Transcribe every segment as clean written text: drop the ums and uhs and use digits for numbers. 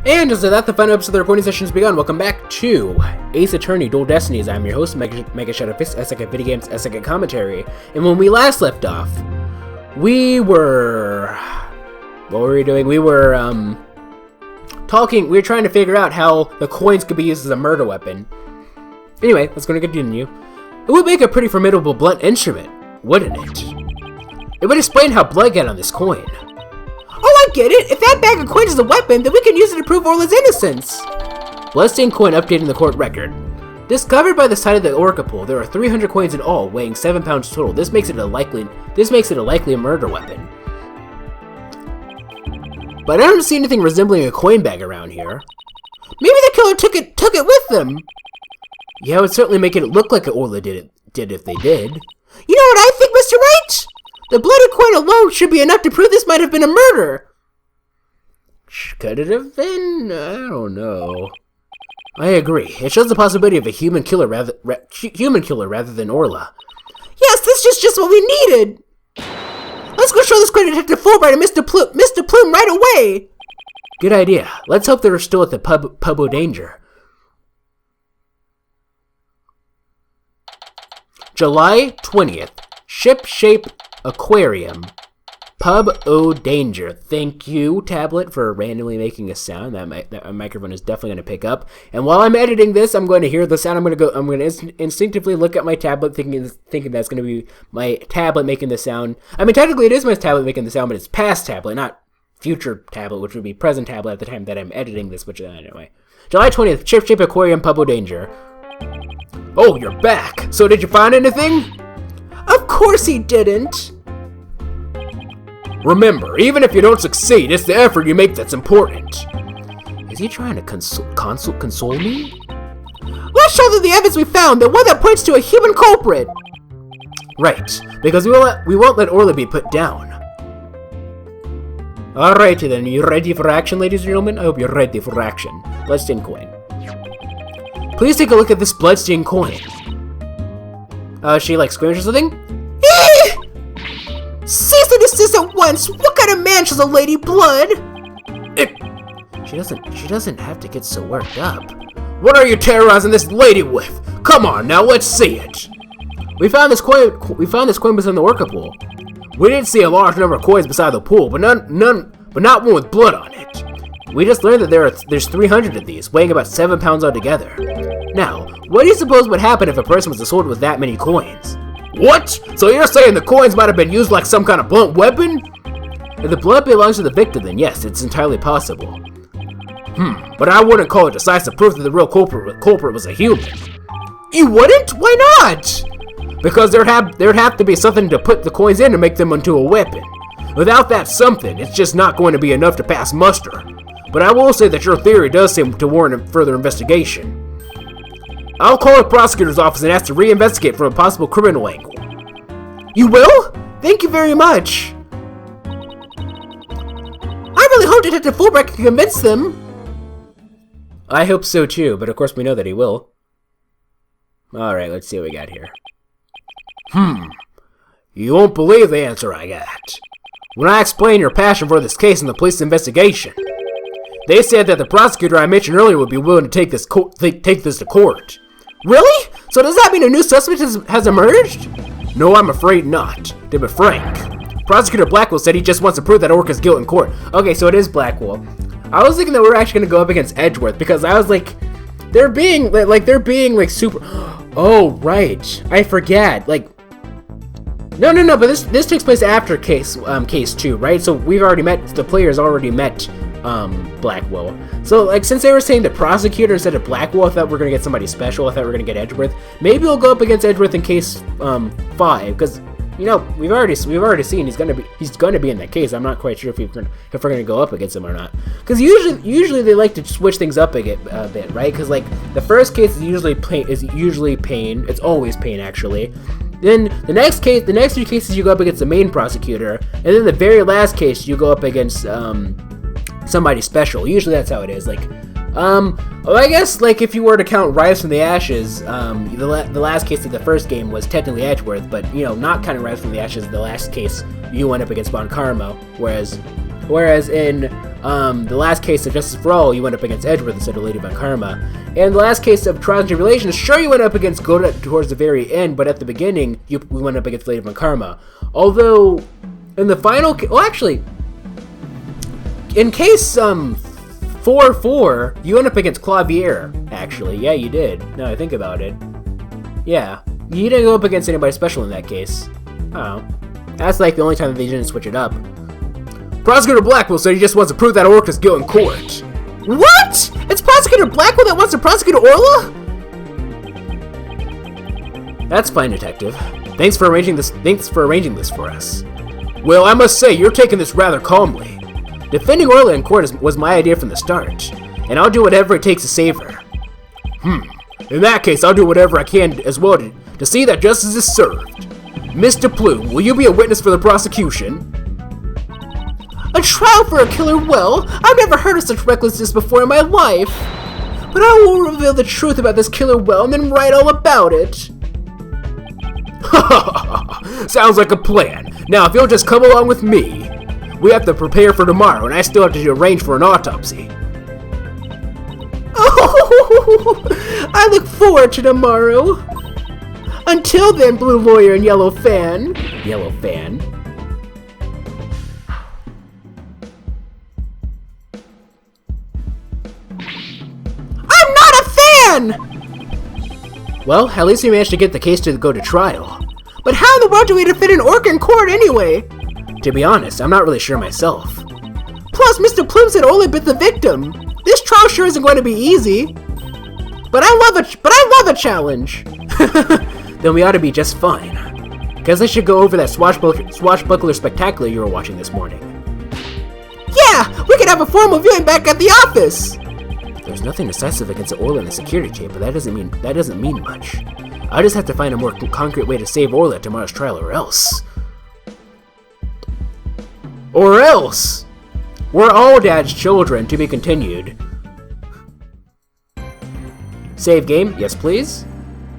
And just like that, the final episode of the recording session has begun. Welcome back to Ace Attorney Dual Destinies. I'm your host, MegaShadowFist, Second Video Games, Second Commentary. And when we last left off, we were... What were we doing? We were, talking... We were trying to figure out how the coins could be used as a murder weapon. Anyway, let's go to continue. It would make a pretty formidable blunt instrument, wouldn't it? It would explain how blood got on this coin. Oh, I get it! If that bag of coins is a weapon, then we can use it to prove Orla's innocence! Bloodstained coin updating the court record. Discovered by the side of the Orca pool, there are 300 coins in all, weighing 7 pounds total. This makes it a likely murder weapon. But I don't see anything resembling a coin bag around here. Maybe the killer took it with them! Yeah, it would certainly make it look like Orla did if they did. You know what I think, Mr. Wright? The bloody coin alone should be enough to prove this might have been a murder. Could it have been? I don't know. I agree. It shows the possibility of a human killer rather than Orla. Yes, this is just what we needed. Let's go show this coin to Detective Fulbright and Mr. Plume right away. Good idea. Let's hope they're still at the pub Danger. July 20th. Ship-Shape Aquarium. Pub O Danger. Thank you, tablet, for randomly making a sound that microphone is definitely going to pick up. And while I'm editing this, I'm going to hear the sound. I'm going to instinctively look at my tablet, thinking that's going to be my tablet making the sound. I mean, technically it is my tablet making the sound, but it's past tablet, not future tablet, which would be present tablet at the time that I'm editing this. Which anyway, July 20th. Ship-Shape Aquarium. Pub O Danger. Oh, you're back. So did you find anything? Of course he didn't! Remember, even if you don't succeed, it's the effort you make that's important. Is he trying to console me? Let's show them the evidence we found, the one that points to a human culprit! Right, because we won't let Orla be put down. Alrighty then, you ready for action, ladies and gentlemen? I hope you're ready for action. Bloodstained coin. Please take a look at this bloodstained coin. She like screams or something? Cease and desist at once! What kind of man shows a lady blood? She doesn't have to get so worked up. What are you terrorizing this lady with? Come on now, let's see it. We found this coin beside the Orca pool. We didn't see a large number of coins beside the pool, but not one with blood on it. We just learned that there's 300 of these, weighing about 7 pounds altogether. Now, what do you suppose would happen if a person was assaulted with that many coins? What? So you're saying the coins might have been used like some kind of blunt weapon? If the blood belongs to the victim, then yes, it's entirely possible. But I wouldn't call it decisive proof that the real culprit was a human. You wouldn't? Why not? Because there'd have to be something to put the coins in to make them into a weapon. Without that something, it's just not going to be enough to pass muster. But I will say that your theory does seem to warrant further investigation. I'll call the prosecutor's office and ask to reinvestigate from a possible criminal angle. You will? Thank you very much. I really hope Detective Fulbright can convince them. I hope so too, but of course we know that he will. Alright, let's see what we got here. You won't believe the answer I got. When I explained your passion for this case in the police investigation, they said that the prosecutor I mentioned earlier would be willing to take this to court. Really? So does that mean a new suspect has emerged? No, I'm afraid not. To be frank, Prosecutor Blackwell said he just wants to prove that Orca's guilt in court. Okay, so it is Blackwell. I was thinking that we were actually going to go up against Edgeworth because I was like, they're being super. Oh right, I forget. Like, no, but this takes place after case 2, right? So the players already met Blackwell. So, like, since they were saying the prosecutor instead of Blackwell, I thought we were gonna get somebody special. I thought we were gonna get Edgeworth. Maybe we'll go up against Edgeworth in case 5, because you know we've already seen he's gonna be in that case. I'm not quite sure if we're gonna go up against him or not. Because usually they like to switch things up a bit, right? Because like the first case is usually pain. It's always pain actually. Then the next 2 cases you go up against the main prosecutor, and then the very last case you go up against somebody special. Usually that's how it is. Like, well, I guess like if you were to count Rise from the Ashes, the last case of the first game was technically Edgeworth, but you know, not counting Rise from the Ashes, the last case you went up against Von Carmo, whereas Whereas in the last case of Justice for All, you went up against Edgeworth instead of Lady Von Karma. And the last case of Trials and Tribulations, sure you went up against Godot towards the very end, but at the beginning, we went up against Lady Von Karma. Although, in the final well actually, in case 4-4, you went up against Clavier, actually. Yeah, you did, now I think about it. Yeah, you didn't go up against anybody special in that case. Oh. That's like the only time that they didn't switch it up. Prosecutor Blackwell said he just wants to prove that Orca's guilt in court. What? It's Prosecutor Blackwell that wants to prosecute Orla? That's fine, Detective. Thanks for arranging this for us. Well, I must say, you're taking this rather calmly. Defending Orla in court was my idea from the start, and I'll do whatever it takes to save her. In that case, I'll do whatever I can as well to see that justice is served. Mr. Plume, will you be a witness for the prosecution? A trial for a killer? Well, I've never heard of such recklessness before in my life. But I will reveal the truth about this killer well and then write all about it. Sounds like a plan. Now, if you'll just come along with me. We have to prepare for tomorrow, and I still have to arrange for an autopsy. Oh, I look forward to tomorrow. Until then, Blue Lawyer and Yellow Fan. Yellow Fan? I'm not a fan! Well, at least we managed to get the case to go to trial. But how in the world do we defend an orc in court anyway? To be honest, I'm not really sure myself. Plus, Mr. Plume said Orla bit the victim. This trial sure isn't going to be easy. But I love a challenge. Then we ought to be just fine. Guess I should go over that swashbuckler spectacular you were watching this morning. Yeah, we could have a formal viewing back at the office. There's nothing decisive against Orla in the security tape, but that doesn't mean much. I just have to find a more concrete way to save Orla at tomorrow's trial, or else. Or else! We're all Dad's children, to be continued. Save game, yes please.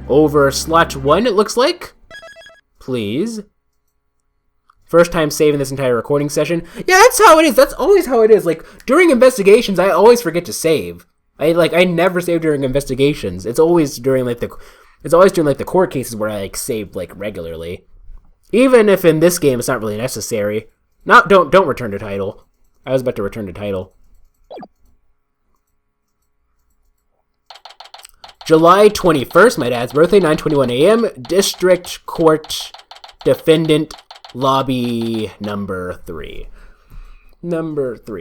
Over slot 1, it looks like. Please. First time saving this entire recording session. Yeah, that's how it is. That's always how it is. Like, during investigations, I always forget to save. I never save during investigations. It's always during the court cases where I save regularly. Even if in this game it's not really necessary. Don't return to title. I was about to return to title. July 21st, my dad's birthday, 9:21 a.m. District Court, Defendant, Lobby number 3.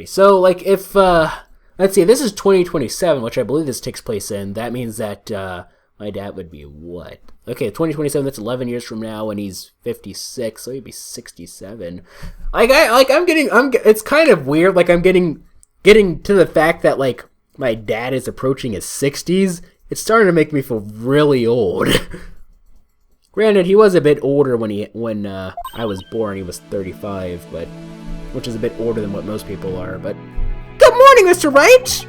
So, if, let's see, this is 2027, which I believe this takes place in. That means that, my dad would be what? Okay, 2027, that's 11 years from now, and he's 56, so he'd be 67. It's kind of weird, I'm getting to the fact that, my dad is approaching his 60s. It's starting to make me feel really old. Granted, he was a bit older when I was born. He was 35, which is a bit older than what most people are. But good morning, Mr. Wright.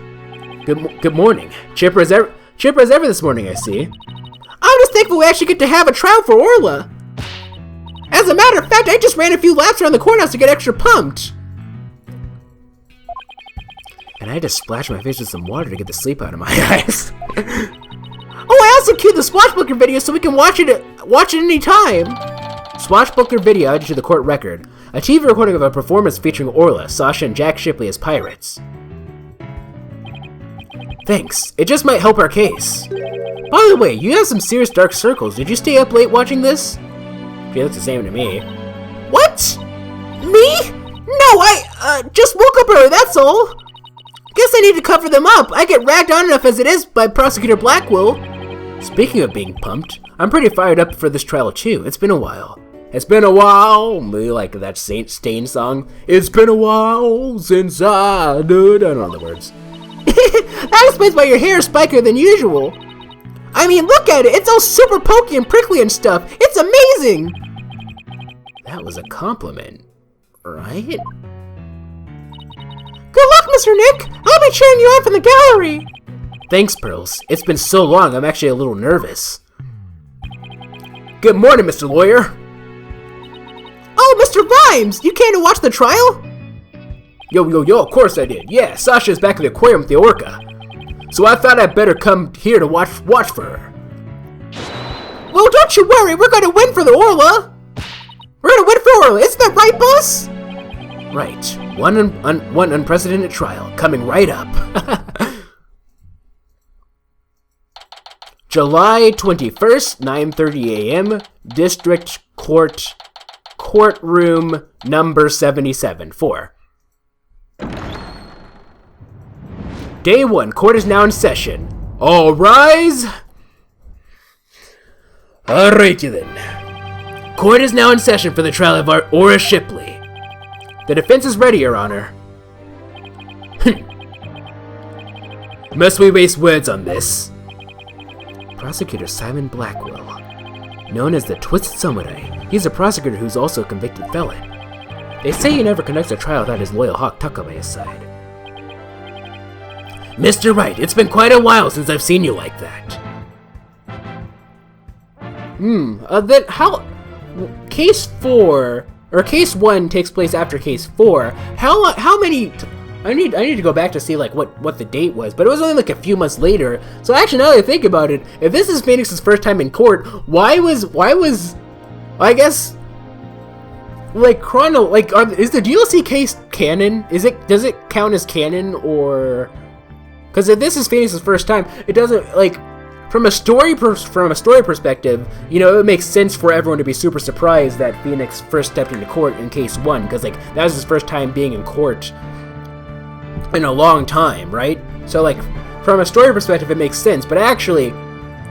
Good morning. Chipper as ever this morning, I see. I'm just thankful we actually get to have a trial for Orla. As a matter of fact, I just ran a few laps around the courthouse to get extra pumped. And I had to splash my face with some water to get the sleep out of my eyes. Oh, I also queued the Swashbuckler video so we can watch it any time. Swashbuckler video added to the court record. A TV recording of a performance featuring Orla, Sasha, and Jack Shipley as pirates. Thanks. It just might help our case. By the way, you have some serious dark circles. Did you stay up late watching this? She looks the same to me. What? Me? No, I just woke up early, that's all. Guess I need to cover them up. I get ragged on enough as it is by Prosecutor Blackwell. Speaking of being pumped, I'm pretty fired up for this trial too. It's been a while. It's been a while. Me like that Saint Stain song. It's been a while since I don't know the words. That explains why your hair is spikier than usual. I mean, look at it. It's all super pokey and prickly and stuff. It's amazing. That was a compliment, right? Good luck, Mr. Nick! I'll be cheering you on from the gallery! Thanks, Pearls. It's been so long, I'm actually a little nervous. Good morning, Mr. Lawyer! Oh, Mr. Rhymes! You came to watch the trial? Yo, of course I did. Yeah, Sasha's back at the aquarium with the orca. So I thought I'd better come here to watch for her. Well, don't you worry, we're gonna win for the Orla! We're gonna win for Orla, isn't that right, boss? Right. One unprecedented trial coming right up. July 21st, 9:30 a.m., District Court, Courtroom number 77, 4. Day 1, court is now in session. All rise! Alrighty then. Court is now in session for the trial of Aura Shipley. The defense is ready, Your Honor. Must we waste words on this? Prosecutor Simon Blackwell, known as the Twisted Samurai. He's a prosecutor who's also a convicted felon. They say he never conducts a trial without his loyal Hawk Tucker by his side. Mr. Wright, it's been quite a while since I've seen you like that. Then how... Case 4, or Case 1 takes place after Case 4. How many... I need to go back to see like what the date was, but it was only like a few months later. So actually, now that I think about it, if this is Phoenix's first time in court, why was I guess like is the DLC case canon? Does it count as canon, or because if this is Phoenix's first time, it doesn't like from a story perspective, you know, it makes sense for everyone to be super surprised that Phoenix first stepped into court in Case 1, because like that was his first time being in court in a long time, right? So like from a story perspective it makes sense, but actually,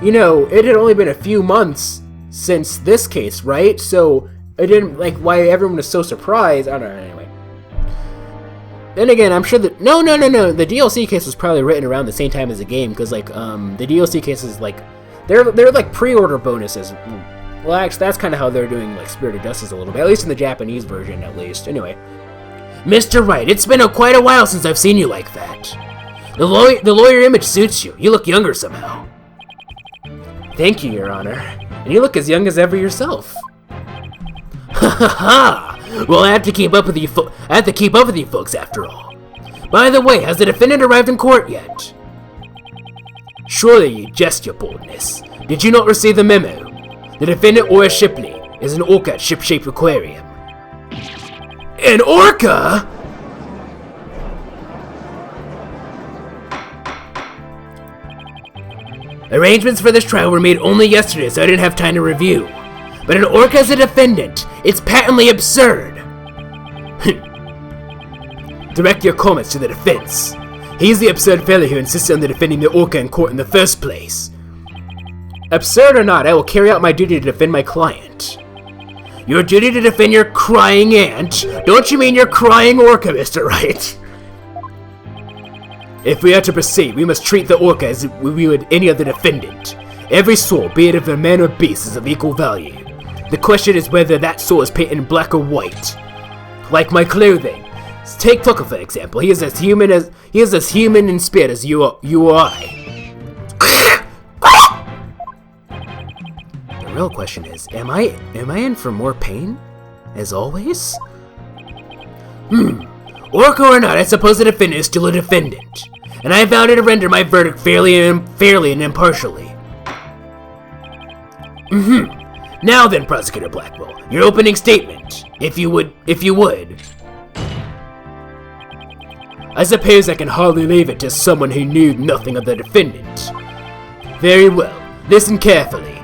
you know, it had only been a few months since this case, right? So it didn't like why everyone was so surprised. I don't know, anyway. Then again, I'm sure that no, the DLC case was probably written around the same time as the game, because like the DLC cases, like they're like pre-order bonuses. Well, actually that's kind of how they're doing like Spirit of Justice a little bit, at least in the Japanese version at least. Anyway, Mr. Wright, it's been quite a while since I've seen you like that. The lawyer image suits you. You look younger somehow. Thank you, Your Honor. And you look as young as ever yourself. Ha ha ha! Well, I have to keep up with you folks after all. By the way, has the defendant arrived in court yet? Surely you jest your boldness. Did you not receive the memo? The defendant, Aura Shipley, is an orca at ship-shaped aquarium. An orca? Arrangements for this trial were made only yesterday, so I didn't have time to review. But an orca as a defendant, it's patently absurd. Direct your comments to the defense. He's the absurd fellow who insisted on defending the orca in court in the first place. Absurd or not, I will carry out my duty to defend my client. Your duty to defend your crying aunt? Don't you mean your crying orca, Mr. Wright? If we are to proceed, we must treat the orca as we would any other defendant. Every soul, be it of a man or beast, is of equal value. The question is whether that soul is painted in black or white. Like my clothing. Take Tucker for example. He is as human in spirit as you or I. The real question is, am I in for more pain? As always? Orca or not, I suppose the defendant is still a defendant, and I vow to render my verdict fairly and impartially. Now then, Prosecutor Blackwell, your opening statement, if you would. I suppose I can hardly leave it to someone who knew nothing of the defendant. Very well, listen carefully.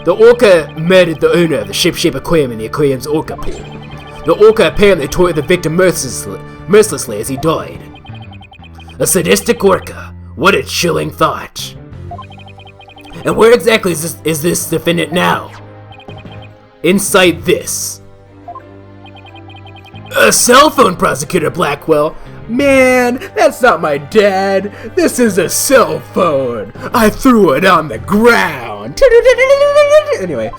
The orca murdered the owner of the ship-shaped aquarium in the aquarium's orca pool. The orca apparently tortured the victim mercilessly as he died. A sadistic orca. What a chilling thought. And where exactly is this defendant now? Inside this. A cell phone, Prosecutor Blackwell. Man, that's not my dad. This is a cell phone. I threw it on the ground. Anyway.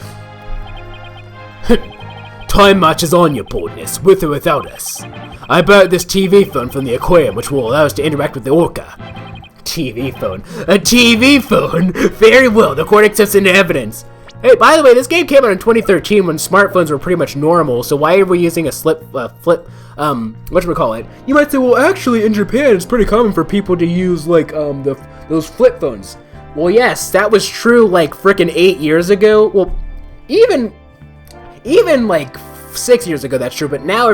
Time marches on, your boldness, with or without us. I bought this TV phone from the aquarium, which will allow us to interact with the orca. TV phone? A TV phone? Very well, the court accepts into evidence Hey, by the way, this game came out in 2013 when smartphones were pretty much normal, so why are we using a whatchamacallit? You might say, well, actually, in Japan, it's pretty common for people to use, like, those flip phones. Well, yes, that was true, like, frickin' 8 years ago. Well, even, like, 6 years ago, that's true, but now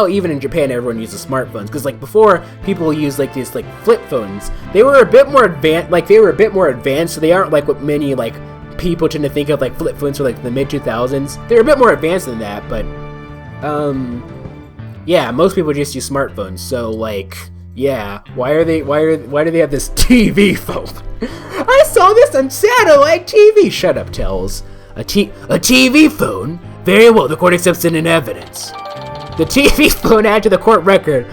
even in Japan, everyone uses smartphones, because, like, before, people used, like, these, like, flip phones. They were a bit more advanced, so they aren't, like, what many, like, people tend to think of, like, flip phones for, like, the mid-2000s. They're a bit more advanced than that, but, yeah, most people just use smartphones, so, like, yeah, why do they have this TV phone? I saw this on satellite TV! Shut up, Tells. A TV phone? Very well, the court accepts it in evidence. The TV phone added to the court record.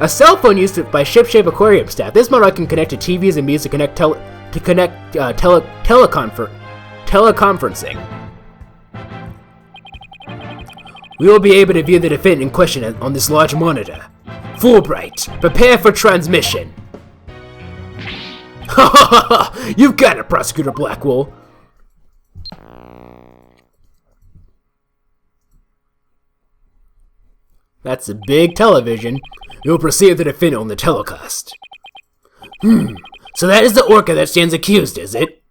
A cell phone used by ship-shape aquarium staff. This model can connect to TVs and be used to connect teleconferencing. We will be able to view the defendant in question on this large monitor. Fulbright, prepare for transmission. Ha ha ha! You've got it, Prosecutor Blackwell. That's a big television. You'll proceed the defendant on the telecast. So that is the orca that stands accused, is it?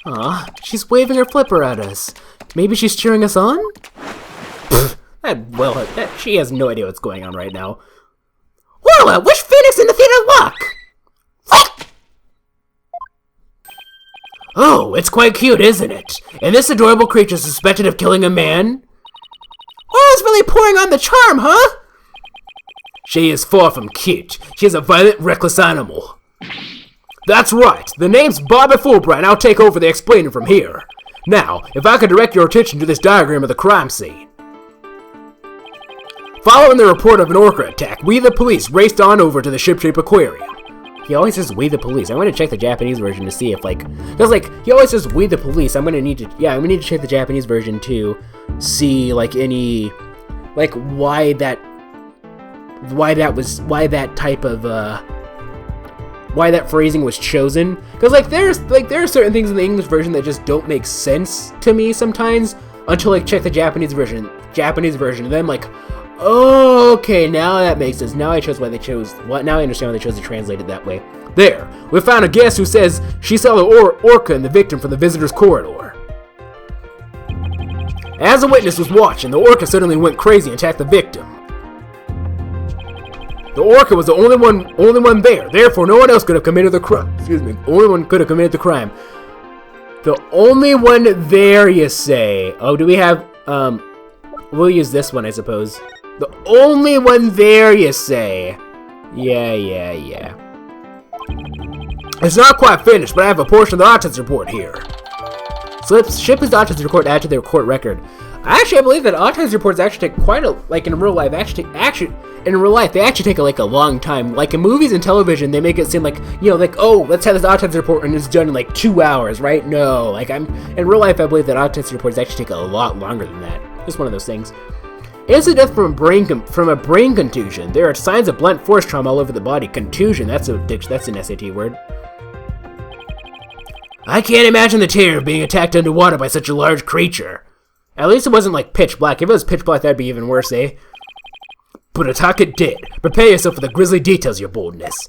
Aw, she's waving her flipper at us. Maybe she's cheering us on? She has no idea what's going on right now. Well, which Phoenix in Athena luck? Oh, it's quite cute, isn't it? And this adorable creature suspected of killing a man? Oh, it's really pouring on the charm, huh? She is far from cute. She is a violent, reckless animal. That's right. The name's Bobby Fulbright, and I'll take over the explaining from here. Now, if I could direct your attention to this diagram of the crime scene. Following the report of an orca attack, we the police raced on over to the ship-shape aquarium. He always says we the police. I'm gonna check the Japanese version to see if, like, cause, like, he always says we the police. I'm gonna need to check the Japanese version to see, like, any, like, why that phrasing was chosen. Cause, like, there are certain things in the English version that just don't make sense to me sometimes until, like, check the Japanese version, and then I'm like, oh, okay, now that makes sense. Now I understand why they chose to translate it that way. There, we found a guest who says she saw the orca and the victim from the visitor's corridor. As the witness was watching, the orca suddenly went crazy and attacked the victim. The orca was the only one there, therefore no one else could have committed the crime. Only one could have committed the crime. The only one there, you say? Oh, do we have, we'll use this one, I suppose. The only one there, you say? Yeah. It's not quite finished, but I have a portion of the autopsy report here. Ship his autopsy report added to their court record. I believe that autopsy reports actually take quite a, like, in real life, they actually take a long time. Like, in movies and television, they make it seem like, you know, like, oh, let's have this autopsy report and it's done in, like, 2 hours, right? No, like, in real life, I believe that autopsy reports actually take a lot longer than that. Just one of those things. Instant death from a brain contusion. There are signs of blunt force trauma all over the body. Contusion, that's an SAT word. I can't imagine the terror of being attacked underwater by such a large creature. At least it wasn't, like, pitch black. If it was pitch black, that'd be even worse, eh? But attack it did. Prepare yourself for the grisly details, your boldness.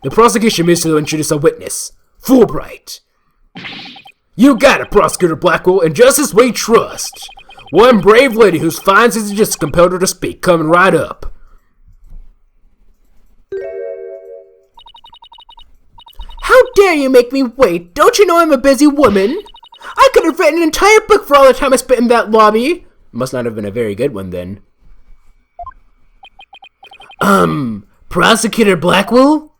The prosecution moves to introduce a witness. Fulbright. You got it, Prosecutor Blackwell. In justice we trust. One brave lady whose fine sense just compelled her to speak, coming right up. How dare you make me wait? Don't you know I'm a busy woman? I could have written an entire book for all the time I spent in that lobby. Must not have been a very good one, then. Prosecutor Blackwell?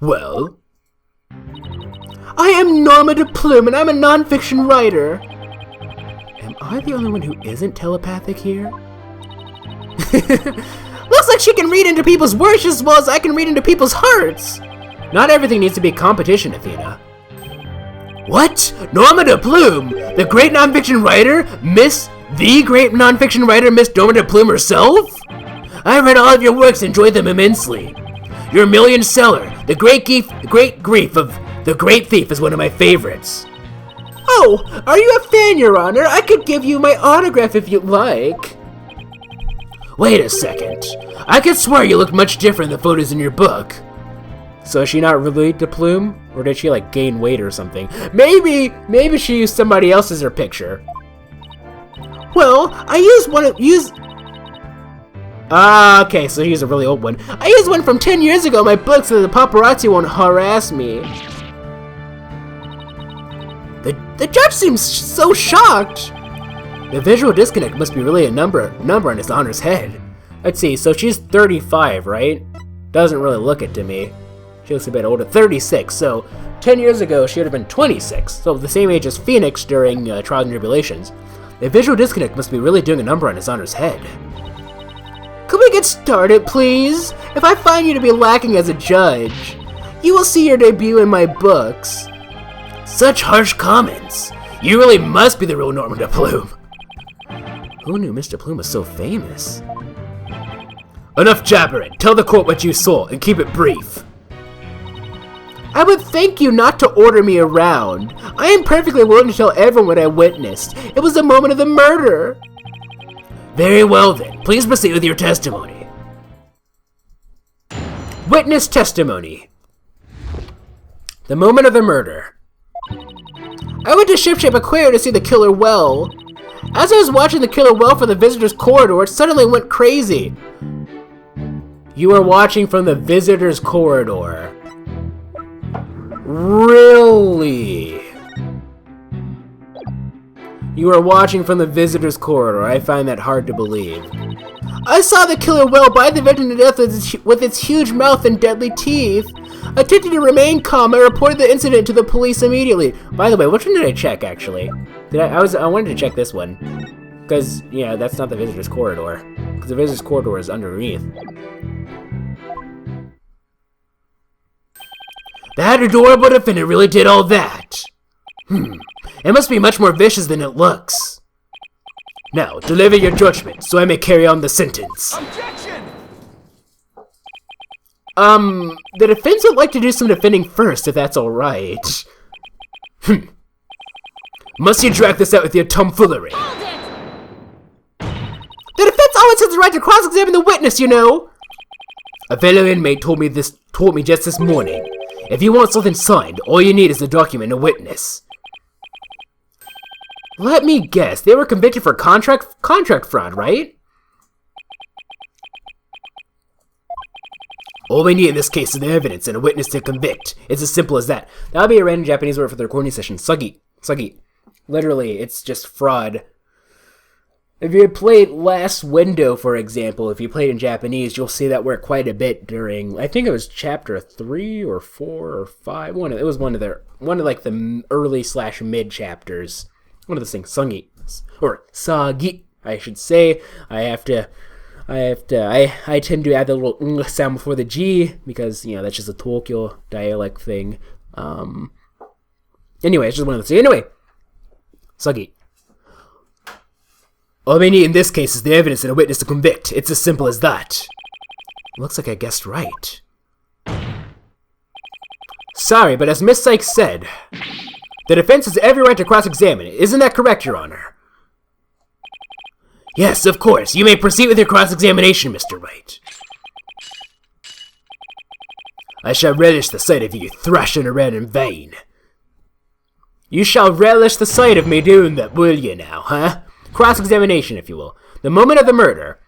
Well? I am Norma de Plume, and I'm a non-fiction writer. Am I the only one who isn't telepathic here? Looks like she can read into people's words just as well as I can read into people's hearts. Not everything needs to be competition, Athena. What? Norma de Plume? The great non-fiction writer? The great non-fiction writer, Miss Norma de Plume herself? I read all of your works and enjoyed them immensely. Your million seller, The Great Grief of the Great Thief is one of my favorites. Oh, are you a fan, Your Honor? I could give you my autograph if you'd like. Wait a second. I could swear you look much different than the photos in your book. So is she not related to Plume? Or did she, like, gain weight or something? Maybe she used somebody else as her picture. Well, I used one of... okay, so he's a really old one. I used one from 10 years ago in my book so the paparazzi won't harass me. The judge seems so shocked. The visual disconnect must be really a number on his honor's head. Let's see, so she's 35, right? Doesn't really look it to me. She looks a bit older. 36, so 10 years ago she would have been 26. So the same age as Phoenix during Trials and Tribulations. The visual disconnect must be really doing a number on his honor's head. Could we get started, please? If I find you to be lacking as a judge, you will see your debut in my books. Such harsh comments. You really must be the real Norman de Plume. Who knew Mr. Plume was so famous? Enough jabbering. Tell the court what you saw and keep it brief. I would thank you not to order me around. I am perfectly willing to tell everyone what I witnessed. It was the moment of the murder. Very well then. Please proceed with your testimony. Witness testimony. The moment of the murder. I went to Shipshape Aquarium to see the killer well. As I was watching the killer well from the visitor's corridor, it suddenly went crazy. You were watching from the visitor's corridor. Really? You were watching from the visitor's corridor. I find that hard to believe. I saw the killer well bite the victim to death with its huge mouth and deadly teeth. Attempting to remain calm, I reported the incident to the police immediately. By the way, which one did I check, actually? I wanted to check this one. Because, yeah, that's not the visitor's corridor. Because the visitor's corridor is underneath. That adorable defendant really did all that. It must be much more vicious than it looks. Now, deliver your judgment, so I may carry on the sentence. Objection! The defense would like to do some defending first, if that's alright. Must you drag this out with your tomfoolery? The defense always has the right to cross-examine the witness, you know! A fellow inmate told me just this morning. If you want something signed, all you need is the document and a witness. Let me guess, they were convicted for contract fraud, right? All we need in this case is the evidence and a witness to convict. It's as simple as that. That'll be a random Japanese word for the recording session. Suggi. Suggi. Literally, it's just fraud. If you played Last Window, for example, if you played in Japanese, you'll see that word quite a bit during, I think it was chapter 3 or 4 or 5. It was one of like the early/mid chapters. One of those things. Sungi. Or Sagi, I should say. I tend to add the little sound before the G because, you know, that's just a Tokyo dialect thing. Anyway, it's just one of those. Anyway, Sagi. All we need in this case is the evidence and a witness to convict. It's as simple as that. Looks like I guessed right. Sorry, but as Miss Cykes said, the defense has every right to cross-examine. Isn't that correct, Your Honor? Yes, of course. You may proceed with your cross-examination, Mr. Wright. I shall relish the sight of you thrashing around in vain. You shall relish the sight of me doing that, will you now, huh? Cross-examination, if you will. The moment of the murder.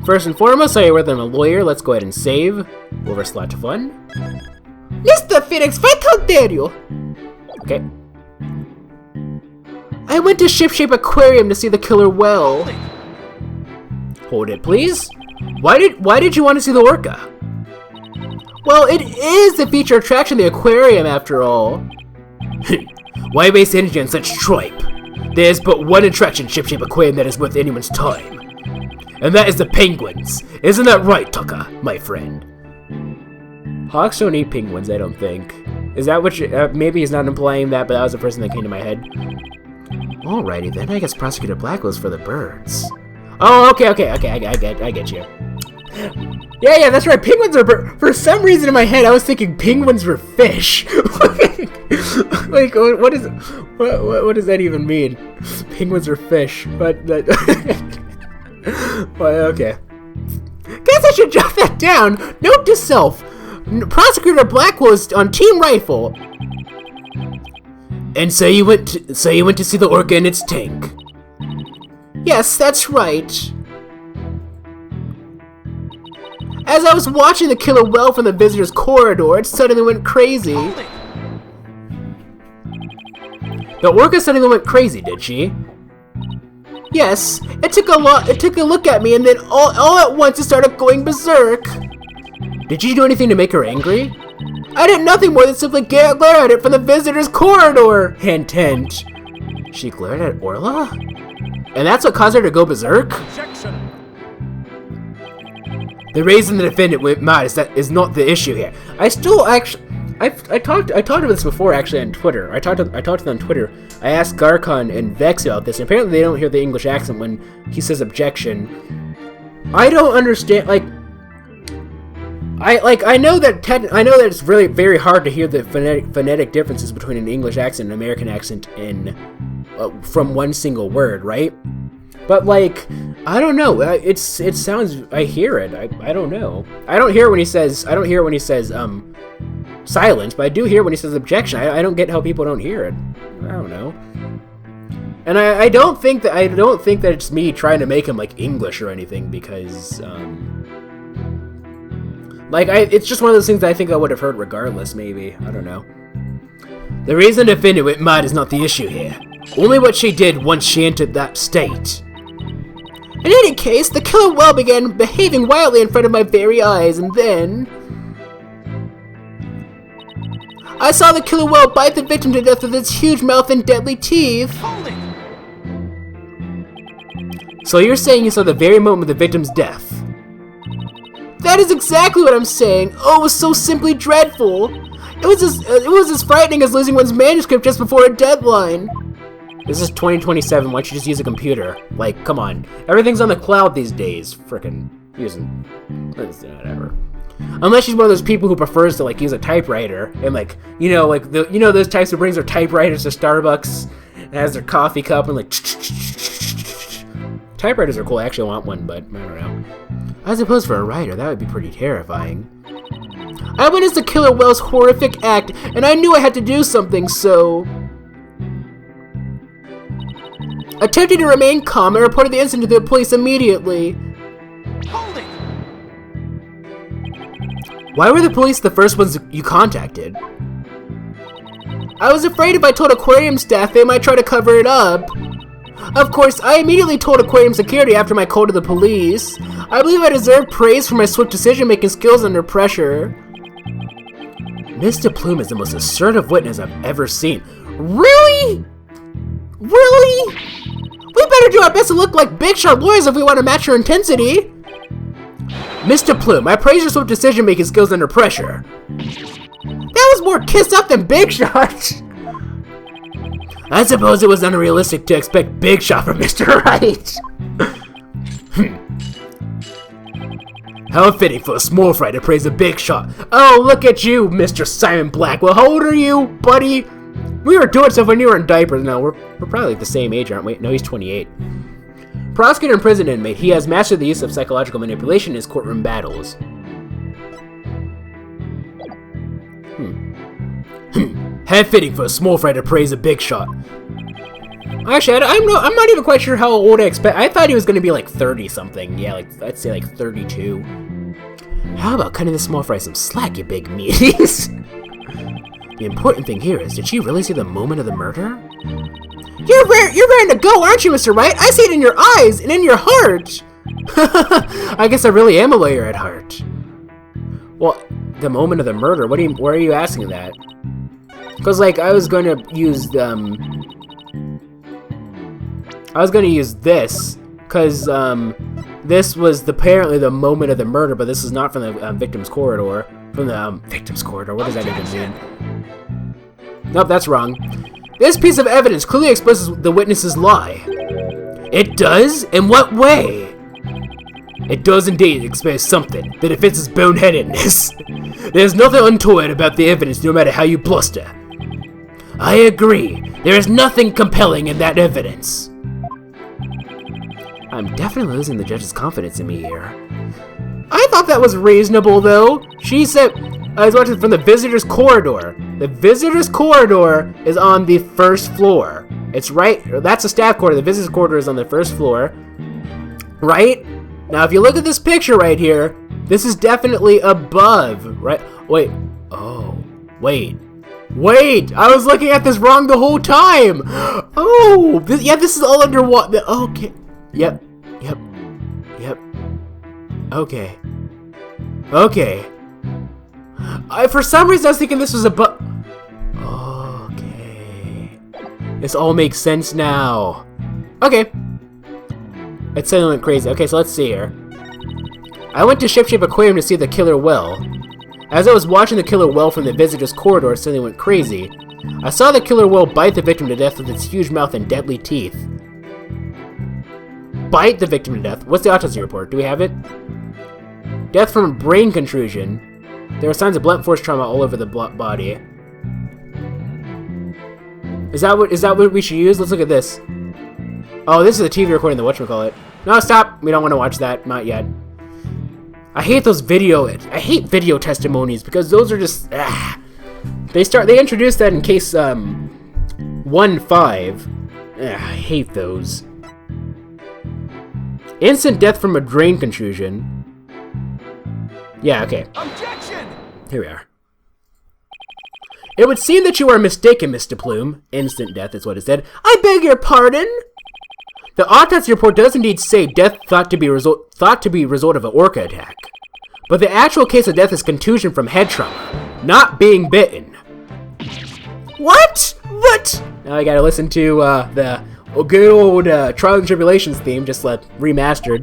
First and foremost, I whether I'm a lawyer. Let's go ahead and save. Over slot to fun. Mr. Phoenix, how dare you? Okay. I went to Shipshape Aquarium to see the killer well. Hold it, please. Why did you want to see the orca? Well, it is the feature attraction of the aquarium, after all. Why waste energy on such tripe? There is but one attraction in Shipshape Aquarium that is worth anyone's time. And that is the penguins. Isn't that right, Tucker, my friend? Hawks don't eat penguins, I don't think. Is that what maybe he's not implying that, but that was the first thing that came to my head. Alrighty then, I guess Prosecutor Black was for the birds. Oh, okay, I get you. Yeah, that's right. Penguins are for some reason in my head I was thinking penguins were fish. Like what does that even mean? Penguins are fish. But well, okay. Guess I should jot that down. Note to self. Prosecutor Blackwell is on Team Rifle. And so you went to see the orca in its tank. Yes, that's right. As I was watching the killer whale from the visitor's corridor, it suddenly went crazy. The orca suddenly went crazy, did she? Yes, it took a look at me, and then all at once it started going berserk. Did you do anything to make her angry? I did nothing more than simply glare at it from the visitor's corridor. Hint, hint. She glared at Orla? And that's what caused her to go berserk? Objection. The reason the defendant went mad is not the issue here. I talked about this before actually on Twitter. I talked to them on Twitter. I asked Garcon and Vex about this, and apparently they don't hear the English accent when he says objection. I don't understand. I know that it's really very hard to hear the phonetic differences between an English accent and an American accent from one single word, right? But I don't know. It sounds. I hear it. I don't know. I don't hear it when he says silence, but I do hear when he says objection. I don't get how people don't hear it. I don't know. And I don't think that it's me trying to make him English or anything, because it's just one of those things that I think I would have heard regardless. Maybe, I don't know. The reason the defendant went mad is not the issue here. Only what she did once she entered that state. In any case, the killer whale began behaving wildly in front of my very eyes, and then I saw the killer whale bite the victim to death with its huge mouth and deadly teeth. So you're saying you saw the very moment of the victim's death? That is exactly what I'm saying. Oh, it was so simply dreadful. It was as frightening as losing one's manuscript just before a deadline. This is 2027, why don't you just use a computer? Come on. Everything's on the cloud these days. Frickin' using... whatever. Unless she's one of those people who prefers to, use a typewriter, and, those types who brings their typewriters to Starbucks, and has their coffee cup, and, Typewriters are cool, I actually want one, but I don't know. I suppose for a writer, that would be pretty terrifying. I witnessed the killer whale's horrific act, and I knew I had to do something, so... Attempting to remain calm, I reported the incident to the police immediately. Hold it! Why were the police the first ones you contacted? I was afraid if I told aquarium staff, they might try to cover it up. Of course, I immediately told aquarium security after my call to the police. I believe I deserve praise for my swift decision-making skills under pressure. Mr. Plume is the most assertive witness I've ever seen. Really? Really? We better do our best to look like big shot lawyers if we want to match her intensity. Mr. Plume, I praise your swift decision-making skills under pressure. That was more kiss up than big shot. I suppose it was unrealistic to expect big shot from Mr. Wright. How fitting for a small fry to praise a big shot. Oh, look at you, Mr. Simon Blackwell. How old are you, buddy? We were doing stuff when you were in diapers. No, we're probably the same age, aren't we? No, he's 28. Prosecutor and prison inmate. He has mastered the use of psychological manipulation in his courtroom battles. How fitting for a small fry to praise a big shot. Actually, I'm not even quite sure how old I expect. I thought he was going to be 30 something. Yeah, I'd say 32. How about cutting the small fry some slack, you big meaties? The important thing here is, did she really see the moment of the murder? You're raring to go, aren't you, Mr. Wright? I see it in your eyes and in your heart. I guess I really am a lawyer at heart. Well, the moment of the murder. Why are you asking that? Because I was going to use this because this was apparently the moment of the murder, but this is not from the victim's corridor. From the victim's corridor. What does that even mean? Nope, that's wrong. This piece of evidence clearly exposes the witness's lie. It does? In what way? It does indeed express something that defends its boneheadedness. There's nothing untoward about the evidence, no matter how you bluster. I agree. There is nothing compelling in that evidence. I'm definitely losing the judge's confidence in me here. I thought that was reasonable, though. She said, I was watching from the visitor's corridor. The visitor's corridor is on the first floor. It's right, that's a staff corridor. The visitor's corridor is on the first floor. Right? Now, if you look at this picture right here, this is definitely above, right? Wait. Oh, wait. Wait! I was looking at this wrong the whole time! Oh! This is all underwater. Okay. Yep. Okay. For some reason I was thinking this was above. Okay. This all makes sense now. Okay. It suddenly went crazy. Okay, so let's see here. I went to Shipshape Aquarium to see the killer whale. As I was watching the killer whale from the visitor's corridor, it suddenly went crazy. I saw the killer whale bite the victim to death with its huge mouth and deadly teeth. Bite the victim to death? What's the autopsy report? Do we have it? Death from a brain contusion. There were signs of blunt force trauma all over the body. Is that what we should use? Let's look at this. Oh, this is a TV recording, the whatchamacallit. No, stop! We don't want to watch that. Not yet. I hate those I hate video testimonies because those are just They introduced that in case 1-5. I hate those. Instant death from a brain contusion. Yeah, okay. Objection! Here we are. It would seem that you are mistaken, Mr. Plume. Instant death is what it said. I beg your pardon? The autopsy report does indeed say death thought to be result of an orca attack. But the actual case of death is contusion from head trauma, not being bitten. What? What? Now I gotta listen to the good old Trials and Tribulations theme, just remastered.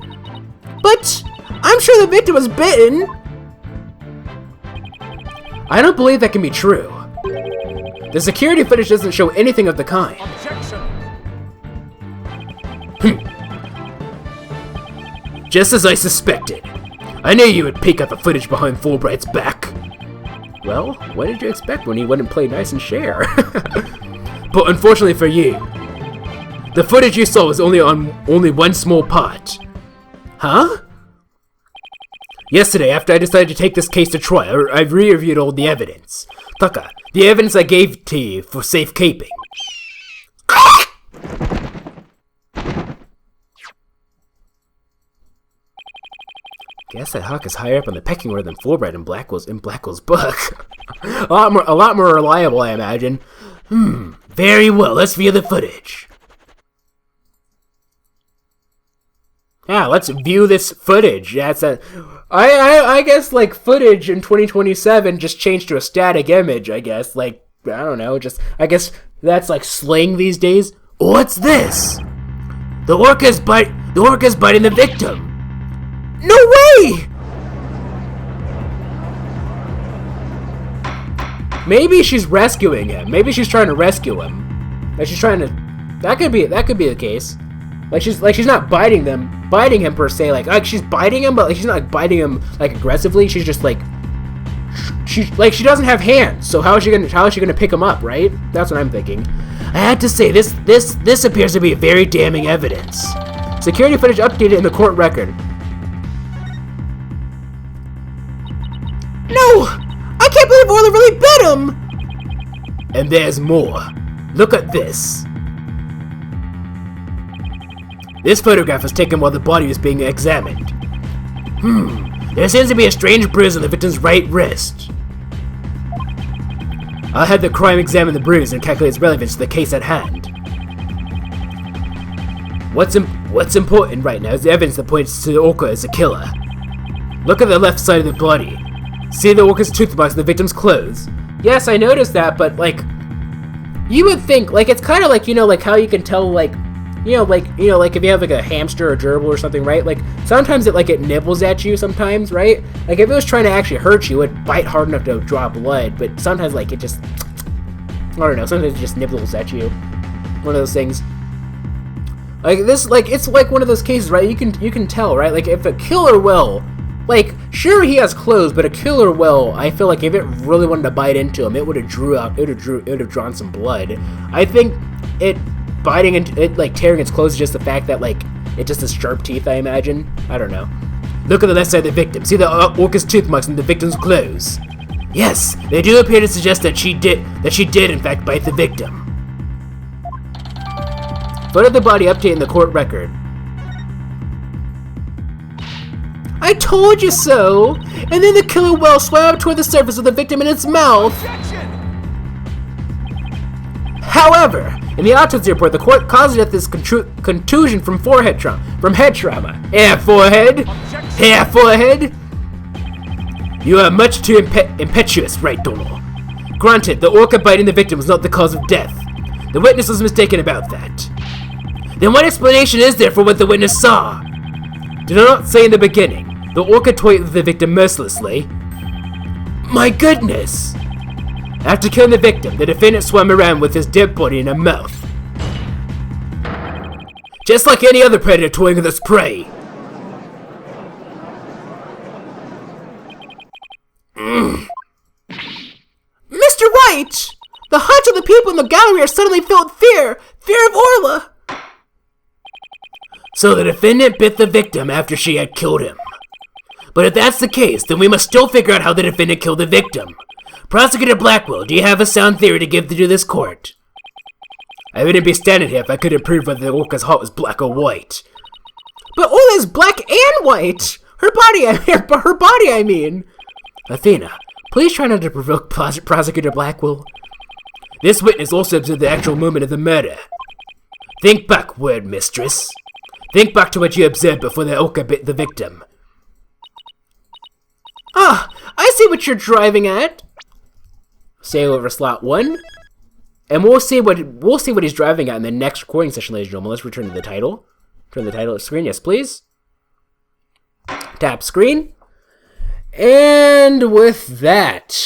But I'm sure the victim was bitten. I don't believe that can be true. The security footage doesn't show anything of the kind. Objection! Just as I suspected. I knew you would peek at the footage behind Fulbright's back. Well, what did you expect when he wouldn't play nice and share? But unfortunately for you, the footage you saw was only one small part. Huh? Yesterday, after I decided to take this case to trial, I re-reviewed all the evidence. Taka, the evidence I gave to you for safekeeping. Guess that hawk is higher up on the pecking order than Fulbright in Blackwell's book. a lot more reliable, I imagine. Very well, let's view the footage. Yeah, let's view this footage. That's I guess, footage in 2027 just changed to a static image, I guess. I don't know, I guess that's slang these days. What's this? The orca's biting the victim. No way! Maybe she's rescuing him. Maybe she's trying to rescue him. That could be the case. She's not biting him per se. She's biting him, but she's not biting him aggressively. She's just she doesn't have hands. So how is she gonna pick him up, right? That's what I'm thinking. I had to say this appears to be very damning evidence. Security footage updated in the court record. No! I can't believe Orla really bit him! And there's more. Look at this. This photograph was taken while the body was being examined. There seems to be a strange bruise on the victim's right wrist. I'll have the crime examine the bruise and calculate its relevance to the case at hand. What's important right now is the evidence that points to the orca as the killer. Look at the left side of the body. See the orca's toothmarks on the victim's clothes? Yes, I noticed that, but you would think it's kind of how you can tell if you have a hamster or gerbil or something, right? Sometimes it nibbles at you sometimes, right? If it was trying to actually hurt you, it would bite hard enough to draw blood, but sometimes it just, I don't know, sometimes it just nibbles at you. One of those things. Like this, like it's like one of those cases, right? You can tell, right? Like if a killer will, like sure he has clothes, but a killer will, I feel like if it really wanted to bite into him, it would have drawn some blood. I think it biting into it, like tearing its clothes, is just the fact that like it just has sharp teeth. I imagine. I don't know. Look at the left side of the victim. See the orca's tooth marks in the victim's clothes. Yes, they do appear to suggest that she did in fact bite the victim. Photo of the body update in the court record. I told you so! And then the killer whale swam up toward the surface of the victim in its mouth. Objection! However, in the autopsy report, the court caused death is contusion from head trauma. Yeah, forehead! Objection. Yeah, forehead! You are much too impetuous, Wright Donald. Granted, the orca biting the victim was not the cause of death. The witness was mistaken about that. Then what explanation is there for what the witness saw? Did I not say in the beginning, the orca toyed the victim mercilessly? My goodness! After killing the victim, the defendant swam around with his dead body in her mouth. Just like any other predator toying with its prey. Mr. Wright! The hearts of the people in the gallery are suddenly filled with fear of Orla! So the defendant bit the victim after she had killed him. But if that's the case, then we must still figure out how the defendant killed the victim. Prosecutor Blackwell, do you have a sound theory to give to this court? I wouldn't be standing here if I couldn't prove whether the orca's heart was black or white. But Orla is black and white! Her body, I mean! Athena, please try not to provoke Prosecutor Blackwell. This witness also observed the actual moment of the murder. Think back, word mistress. Think back to what you observed before the orca bit the victim. Ah, I see what you're driving at. Say over slot 1. And we'll see what he's driving at in the next recording session, ladies and gentlemen. Let's return to the title. Turn the title screen, yes please. Tap screen. And with that,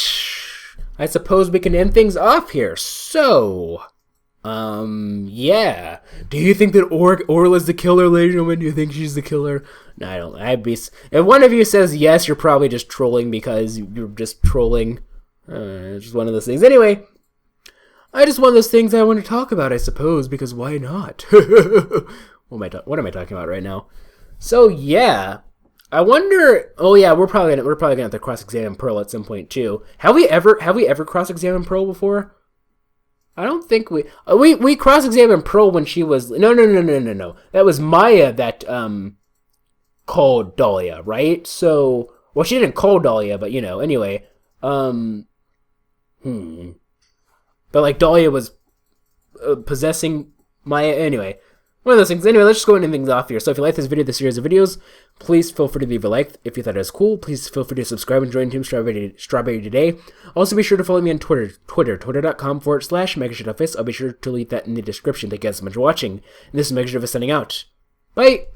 I suppose we can end things off here. So, yeah. Do you think that Orla's the killer, ladies and gentlemen? Do you think she's the killer? No, I don't. If one of you says yes, you're probably just trolling because you're just trolling. It's just one of those things. Anyway, one of those things I want to talk about, I suppose, because why not? What am I talking about right now? So, yeah. I wonder. Oh yeah, we're probably gonna have to cross-examine Pearl at some point too. Have we ever cross-examined Pearl before? I don't think we cross-examined Pearl when she was no. That was Maya that called Dahlia, right? So well, she didn't call Dahlia, but anyway. But like Dahlia was possessing Maya anyway. One of those things. Anyway, let's just go into things off here. So if you like this video, this series of videos, please feel free to leave a like. If you thought it was cool, please feel free to subscribe and join Team Strawberry today. Also, be sure to follow me on Twitter, twitter.com/MegaShadowFist. I'll be sure to leave that in the description. Thank you guys so much for watching. And this is MegaShadowFist signing out. Bye!